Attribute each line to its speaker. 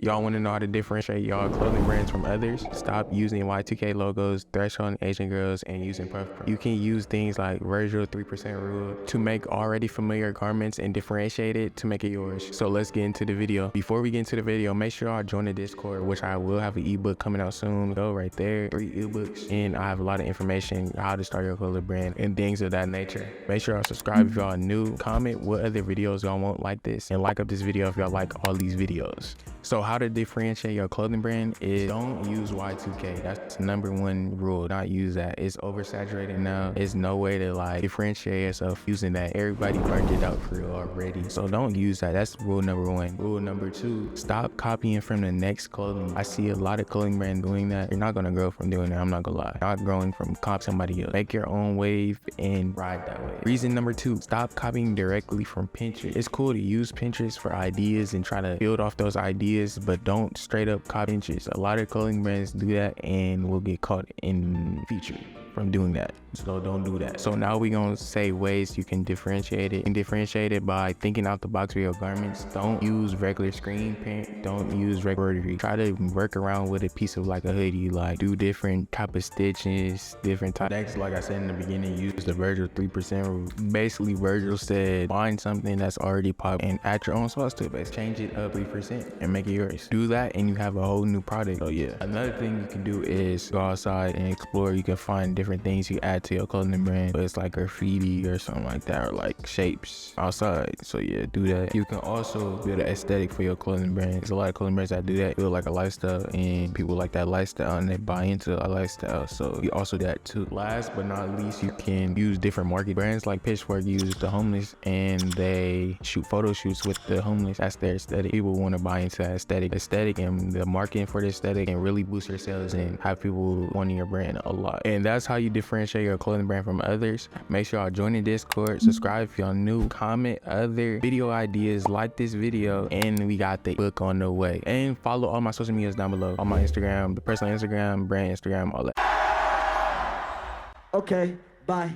Speaker 1: Y'all want to know how to differentiate y'all clothing brands from others? Stop using Y2K logos, threshold Asian girls, and using puff. You can use things like Virgil 3% rule to make already familiar garments and differentiate it to make it yours. So let's get into the video. Before we get into the video, make sure y'all join the Discord, which I will have an ebook coming out soon. Go right there, 3 ebooks, and I have a lot of information how to start your clothing brand and things of that nature. Make sure y'all subscribe if y'all new. Comment what other videos y'all want like this, and like up this video if y'all like all these videos. So how to differentiate your clothing brand is don't use Y2K. That's the #1 rule. Not use that. It's oversaturated now. There's no way to like differentiate yourself using that. Everybody burned it out for you already. So don't use that. That's rule #1. Rule #2, stop copying from the next clothing. I see a lot of clothing brands doing that. You're not gonna grow from doing that. I'm not gonna lie. You're not growing from copying somebody else. Make your own wave and ride that way. Reason #2, stop copying directly from Pinterest. It's cool to use Pinterest for ideas and try to build off those ideas, but don't straight up copy Pinterest. A lot of clothing brands do that and will get caught in the future from doing that. So don't do that. So now we're gonna say ways you can differentiate it. You can differentiate it by thinking out the box for your garments. Don't use regular screen print. Don't use regular embroidery. Try to work around with a piece of like a hoodie. Like do different type of stitches, different type. Next, like I said in the beginning, use the Virgil 3% rule. Basically, Virgil said find something that's already popped and add your own sauce to it. Basically, change it up 3% and make it yours. Do that and you have a whole new product. So yeah. Another thing you can do is go outside and explore. You can find different things you add to your clothing brand, but it's like graffiti or something like that, or like shapes outside. So yeah, do that. You can also build an aesthetic for your clothing brand. There's a lot of clothing brands that do that, build like a lifestyle, and people like that lifestyle and they buy into a lifestyle. So you also do that too. Last but not least, you can use different market brands. Like Pitchfork uses the homeless and they shoot photo shoots with the homeless. That's their aesthetic. People want to buy into that aesthetic, and the marketing for the aesthetic and really boost your sales and have people wanting your brand a lot. And that's how you differentiate your clothing brand from others. Make sure y'all join the Discord, subscribe if y'all new, comment other video ideas, like this video, and we got the book on the way. And follow all my social medias down below. On my Instagram, the personal Instagram, brand Instagram, all that.
Speaker 2: Okay, bye.